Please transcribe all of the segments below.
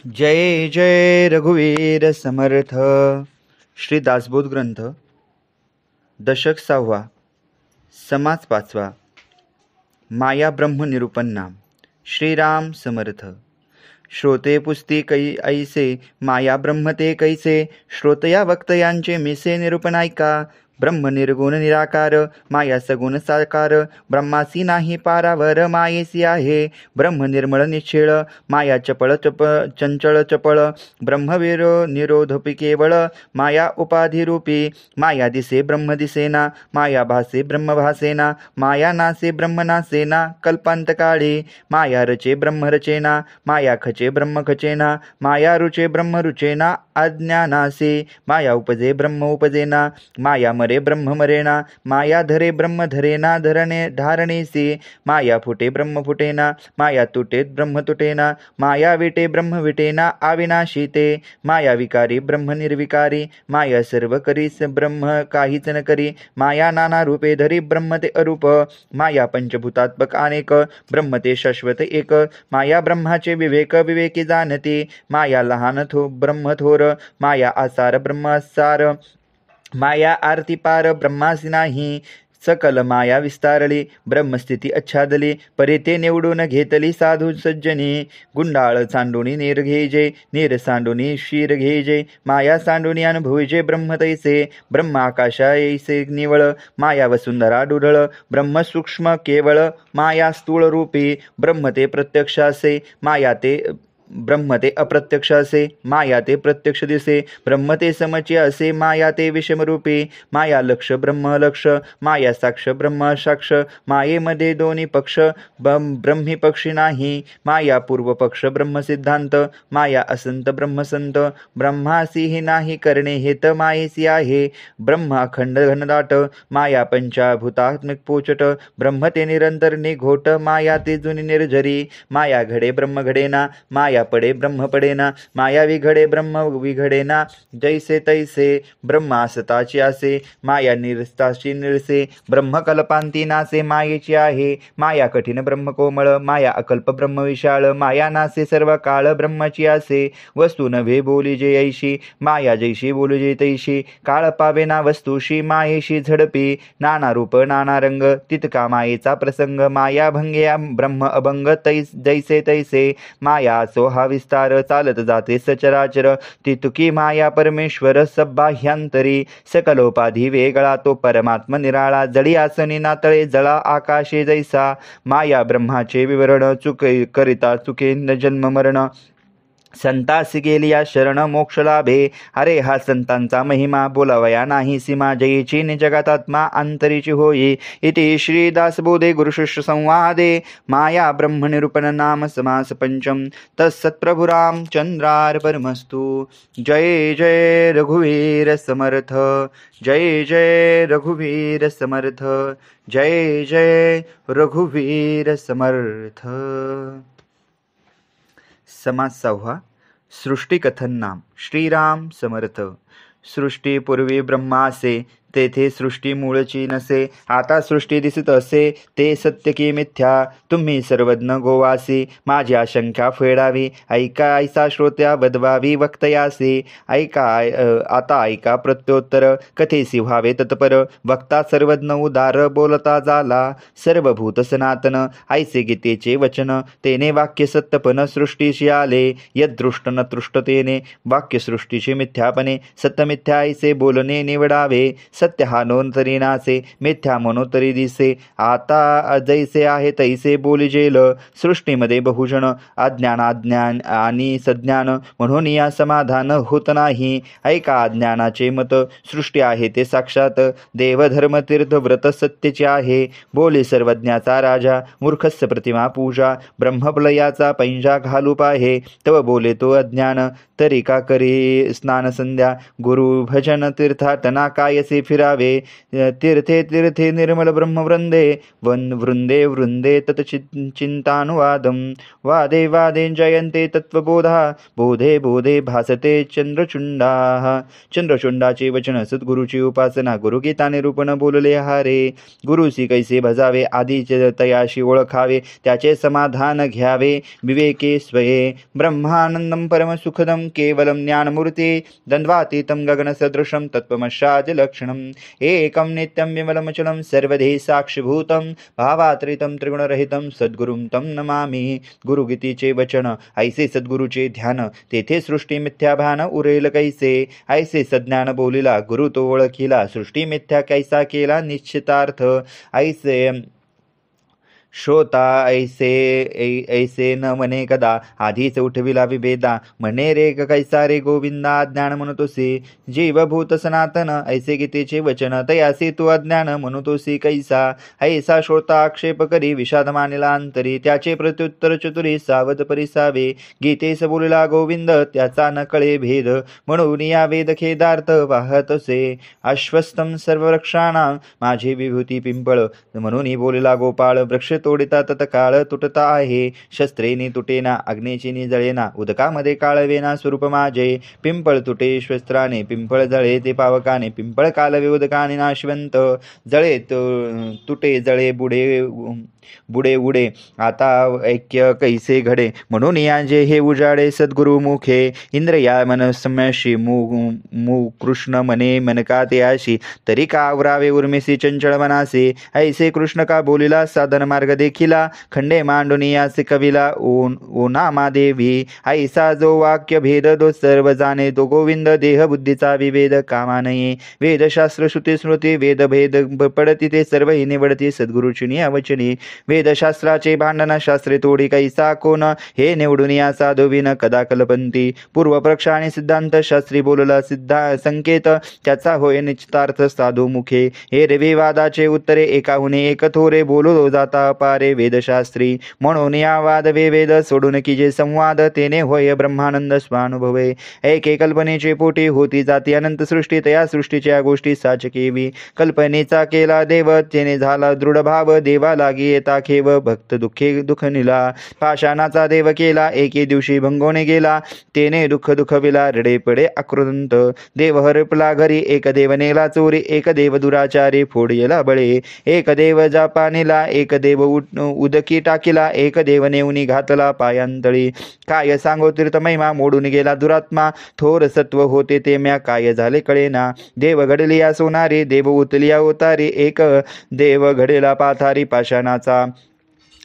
जय जय रघुवीर समर्थ. श्री दासबोध ग्रंथ, दशक 6वा, समास 5वा. माया ब्रह्म निरूपण नाम. श्रीराम समर्थ. श्रोते पुस्ती ऐसे, माया ब्रह्म ते कैसे. श्रोतया वक्तयांचे मिसे निरूपण ऐका. ब्रह्म निर्गुण निराकार, माया सगुण साकार. ब्रह्मासी नाही पारावर, मायेसी आहे. ब्रह्म निर्मळ निश्चळ, माया चंचळ चपळ. ब्रह्मवीर निरोधपी केवळ, माया उपाधिरूपी. माया दिसे ब्रह्म दिसेना, माया भासे ब्रह्म भासेना. माया नासे ब्रह्म नासेना, कल्पांतकाळी. माया रचे ब्रह्म रचेना, माया खचे ब्रह्म खचेना. माया रुचे ब्रह्म रुचेना, अज्ञानासे. माया उपजे ब्रह्म उपजेना, माया मरे ब्रह्म मरेना. माया धरे ब्रह्म धरेना, धारणेसी. माया फुटे ब्रह्म फुटेना, माया तुटे ब्रह्म तुटेना. माया विटे ब्रह्म विटेना, अविनाशी ते. माया विकारी ब्रह्म निर्विकारी, माया सर्व करी ब्रह्म काहीच न करी. माया नाना रूपे धरी, ब्रह्म ते अरूप. माया पंचभूतात्मक अनेक, ब्रह्म ते शाश्वत एक. माया ब्रह्माचे विवेक विवेकी जाणते, माया लहान ब्रह्म थोर. माया आसार ब्रह्म आसार, माया आरती पार ब्रह्मासी नाही. सकल माया विस्तारली, ब्रह्मस्थिती अच्छादली. परी ते निवडून घेतली साधू सज्जनी. गुंडाळ सांडुनी नीर घेजे, नीर सांडुनी शीर घेजे. माया सांडुनी अनुभविजे ब्रह्म तैसे. ब्रह्म आकाशा ऐसे निवळ, माया वसुंधरा डुढळ. ब्रह्म सूक्ष्म केवळ, माया स्थूळ रूपी. ब्रह्म ते प्रत्यक्ष असे, ब्रह्म ते अप्रत्यक्ष असे. माया ते प्रत्यक्ष दिसे, ब्रह्म ते समची असे. माया ते विषमरूपी, माया लक्ष ब्रह्म लक्ष. माया साक्ष ब्रह्म साक्ष. मायेमध्ये दोन्ही पक्ष, ब्रह्मी पक्षी नाही. माया पूर्व पक्ष ब्रह्म सिद्धांत, माया असंत ब्रह्मसंत. ब्रह्मासी ही नाही करणे हेत, मायेसी आहे. ब्रह्म अखंड घनदाट, माया पंचाभूतात्मिक पोचट. ब्रह्म ते निरंतर निघोट, माया ते जुनी निर्झरी. माया घडे ब्रह्म घडेना, माया पडे ब्रह्म पडेना. माया विघडे ब्रह्म विघडेना, जैसे तैसे. ब्रह्म असताची असे, माया निरस्ताची निरसे. ब्रह्म कल्पांती नासे, मायेची आहे. माया कठीण ब्रह्म कोमळ, माया अकल्प ब्रह्म विशाळ. माया नासे सर्व काळ, ब्रह्माची असे. वस्तू नव्हे बोलिजे ऐशी, माया जैशी बोलिजे तैशी. काळ पावेना वस्तूशी, मायेशी झडपी. नाना रूप नाना रंग, तितका मायेचा प्रसंग. माया भंगे ब्रह्म अभंग, जैसे तैसे. माया असो हा विस्तार, चालत जाते सचराचर. तितुकी माया परमेश्वर सबाह्यांतरी. सकलोपाधी वेगळा तो परमात्मा निराळा. जळी आसनी नातळे जळा आकाशे जैसा. माया ब्रह्माचे विवरण, करिता चुके न जन्म मरण. संतासी गेलिया शरण मोक्ष लाभे. अरे हा संतांचा महिमा, बोलावया नाही सीमा. जयेची निजगतात्मा अंतरीची होई. इति श्री दासबोधे गुरुशिष्य संवादे माया ब्रह्म निरूपण नाम समास पंचम. तत्सत्प्रभु रामचंद्रार्पणमस्तु. जय जय रघुवीर समर्थ. जय जय रघुवीर समर्थ. जय जय रघुवीर समर्थ. समास 6वा. सृष्टिकथन नाम. श्रीराम समर्थ. सृष्टीपूर्वी ब्रह्मासे, तेथे सृष्टी मूळची नसे. आता सृष्टी दिसत असे, ते सत्य की मिथ्या. तुम्ही सर्वज्ञ गोवासी, माझी आशंका फेडावी. ऐका ऐसा श्रोत्या वदवावी वक्तयासी. आता ऐका प्रत्योत्तर, कथेसी व्हावे तत्पर. वक्ता सर्वज्ञ उदार, बोलता झाला सर्वभूत सनातन. ऐसे गीतेचे वचन, तेने वाक्य सत्यपण सृष्टीशी आले. यदृष्ट न तृष्टतेने, वाक्य सृष्टीचे मिथ्यापणे. सत्यमिथ्या ऐसे बोलणे निवडावे. सत्य हा नोंद तरी नासे, मिथ्या म्हणून तरी दिसे. आता जैसे आहे तैसे बोलिजेल. सृष्टीमध्ये बहुजन, अज्ञान आणि सज्ञान, म्हणून या समाधान होत नाही. ऐका अज्ञानाचे मत, सृष्टी आहे ते साक्षात. देवधर्म तीर्थ व्रत सत्यचे आहे. बोले सर्वज्ञाचा राजा, मूर्खस्य प्रतिमा पूजा. ब्रह्मप्रलयाचा पैंजा घालू पाहे, तव बोले तो अज्ञान. तरी का करी स्नान संध्या गुरु भजन तीर्थाटना कायसे फिरावे तीर्थे तीर्थे निर्मल ब्रह्मवृंदे वृंदे वृंदे चिंतानुवादम वादे वादे जयन्ते तत्वबोधा बोधे बोधे भासते चंद्रचूंडाचे वचन सद्गुरूची उपासना गुरुगीता निरूपण बोलले हारे गुरुसी कैसे भजावे आधीचे तयाशी ओळखावे त्याचे समाधान घ्यावे विवेके स्वये ब्रह्मानंदम परमसुखदम केवलम ज्ञानमूर्ती द्वंद्वातीतं गगनसदृशं तत्त्वमशाजलक्षणम् एकं नित्यं विमलमचलं सर्वधि साक्षिभूतं भावात्रितं त्रिगुणरहितं सद्गुरुं तं नमामि गुरुगीतेचे वचन ऐसे सद्गुरूचे ध्यान तेथे सृष्टी मिथ्या भान उरेल कैसे ऐसे सज्ञान बोलिला गुरु तो ओळखिला सृष्टी मिथ्या कैसा केला निश्चितार्थ ऐसे श्रोता ऐसे न म्हणे कदा आधीच उठविला विभेदा म्हणे रे कैसा रे गोविंदा ज्ञान म्हणतोसी जीवभूत सनातन ऐसे गीतेचे वचन तयासी तू अज्ञान म्हणतोसी कैसा ऐसा श्रोता आक्षेप करी विषाद मानिला अंतरी त्याचे प्रत्युत्तर चतुरी सावध परिसावे गीतेस बोलला गोविंद त्याचा न कळे भेद म्हणून या वेद खेदार्थ वाहतसे अश्वस्तम सर्व वृक्षाणां माझी विभूती पिंपळ म्हणून बोलला गोपाळ वृक्ष तोडिता तत्काळ तुटता आहे शस्त्रेनी तुटेना अग्नेची जळेना उदकामध्ये काळवेना स्वरूप माझे पिंपळ तुटे शस्त्राने पिंपळ जळे ते पावकाने पिंपळ कालवे उदकाने नाशवंत जळे तुटे जळे बुडे उडे आता ऐक्य कैसे घडे म्हणून याजे हे उजाडे सद्गुरु मुखे इंद्रिया मनसम्याशी मु कृष्ण मने मनका ते आशी तरी का आवरावे उर्मिसी चंचळ मनासे ऐसे कृष्ण का बोलिला साधन मार्ग देखिला खंडे मांडून यासे कविला ओ नामा देवी ऐसा जो वाक्य भेद दो सर्व जाणे तो गोविंद देह बुद्धीचा विभेद कामा नये वेदशास्त्र श्रुती स्मृती वेद भेद पडती ते सर्व निवडती सद्गुरुची अवचनी वेदशास्त्राचे भांडण शास्त्रे तोडी कैसा कोण हे निवडून या साधुविन कदा कल्पंती पूर्वपक्ष आणि सिद्धांत शास्त्री बोलला सिद्धा संकेत त्याचा होय निश्चितार्थ साधू मुखे हे रविवादाचे उत्तरे एकाहुने एक थोरे बोललो जाता पारे वेदशास्त्री म्हणून या वाद वेद सोडून की जे संवाद तेने होय ब्रह्मानंद स्वानुभवे एके कल्पनेचे पोटी होती जाती अनंत सृष्टी तया सृष्टीच्या गोष्टी साचकेवी कल्पनेचा केला देव तेने झाला दृढ भाव देवा लागी येता खेव भक्त दुःख निला पाषाणाचा देव केला एके दिवशी भंगोने गेला तेने दुःख विला रडे पडे आकृंत देव हरपला घरी एक देव नेला चोरी एक देव दुराचारी फोडियला बळे एक देव जापानीला एक देव उदकी टाकीला एक देव नेऊनी घातला पायांतळी काय सांगो तीर्थ महिमा मोडून गेला दुरात्मा थोर सत्व होते ते म्या काय झाले कळेना देव घडलिया सोनारी देव उतलिया उतारी एक देव घडेला पाथारी पाषाणाचा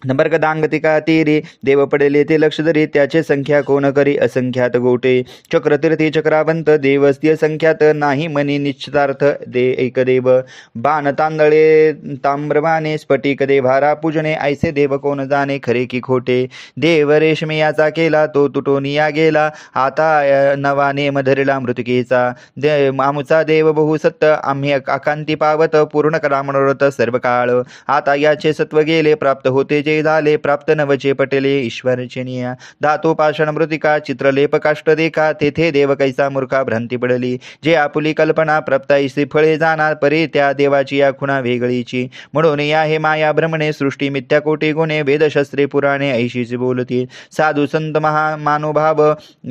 नंबरकदांगतिका तीरी देव पडेले ते लक्ष धरी त्याचे संख्या कोण करी असंख्यात गोटे चक्रतीर्थी चक्रावंत देवस्तीय संख्यात नाही मनी निश्चितार्थ दे एक देव बाण तांदळे ताम्रमाने स्फटिक देभारा पूजने ऐसे देव कोण जाणे खरे की खोटे देव रेशमी याचा केला तो तुटोनिया गेला आता नवा नेम धरला मृतिकेचा आमुचा देव बहुसत्त आम्ही आकांती पावत पूर्ण करा मनोरथ सर्व काळ आता याचे सत्व गेले प्राप्त होते जे झाले प्राप्त नवचे पटेले ईश्वरचे निया धातू पाषाण मृतिका चित्रलेप काष्ट देखा तेथे देव कैसा मूर्खा भ्रांती पडली जे आपुली कल्पना प्राप्ताईसी फळे जाणार परे त्या देवाची या खुणा वेगळीची म्हणून या हे माया भ्रमणे सृष्टी मिथ्या कोटी गुणे वेदशास्त्रे पुराणे ऐशीची बोलती साधू संत महानुभाव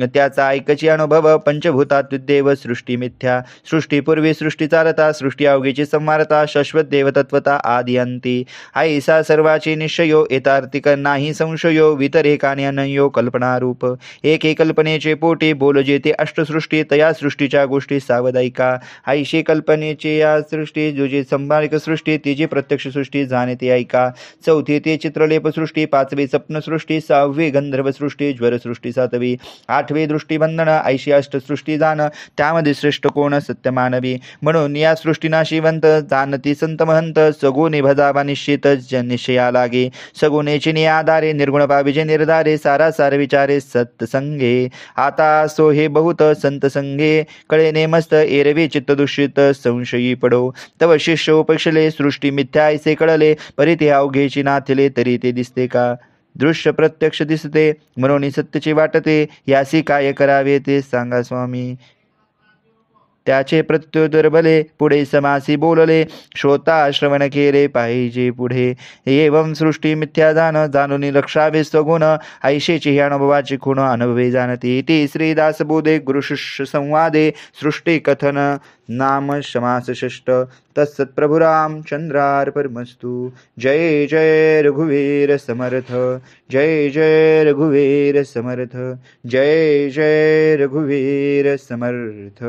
त्याचा ऐकची अनुभव पंचभूतात देव सृष्टी मिथ्या सृष्टीपूर्वी सृष्टी चालता सृष्टी अवघीची संवारता शाश्वत देवतत्वता आदि अंती ऐसा सर्वाची निश्चयो यथार्थिक नाही संशयो वितरेकाने अनयो कल्पनारूप एके कल्पनेचे पोटी बोल जेते अष्टसृष्टी तया सृष्टीच्या गोष्टी सावधायिका ऐशी कल्पनेचे या सृष्टी जुजी संभाविक सृष्टी तिची प्रत्यक्ष सृष्टी जाणे ते ऐका चौथी ते चित्रलेप सृष्टी पाचवी स्वप्न सृष्टी सहावी गंधर्व सृष्टी ज्वर सृष्टी सातवी आठवी दृष्टीबंधन ऐशी अष्टसृष्टी जाण त्यामध्ये श्रेष्ठ कोण सत्य मानवी म्हणून या सृष्टीनाशिवंत जाणती संत महंत सगुणी भजावा निश्चित निश्चया लागे सगुणेची आधारे निर्गुण पाविजे निर्धारे सारा सार विचारे सत्संगे आता सो हे बहुत संत संगे कळेने मस्त एरवी चित्त दुषित संशयी पडो तव शिष्य उपक्षले सृष्टी मिथ्या ऐसे कळले परी ते अवघेची नाथले तरी ते दिसते का दृश्य प्रत्यक्ष दिसते, म्हणून सत्यचे वाटते. यासी काय करावे ते सांगा स्वामी. त्याचे प्रत्युत्तर भले, पुढे समासी बोलले. श्रोता श्रवण केले पाहिजे पुढे. एवं सृष्टी मिथ्या जाणून रक्षावे स्वगुण. ऐशेची ही अनुभवाची खूण अनुभवे जाणती. ती श्रीदास बोधे गुरुशिष्य संवादे. सृष्टी कथन नाम समास षष्ठ. तत्सत्प्रभु रामचंद्रार्पणमस्तु. जय जय रघुवीर समर्थ. जय जय रघुवीर समर्थ. जय जय रघुवीर समर्थ.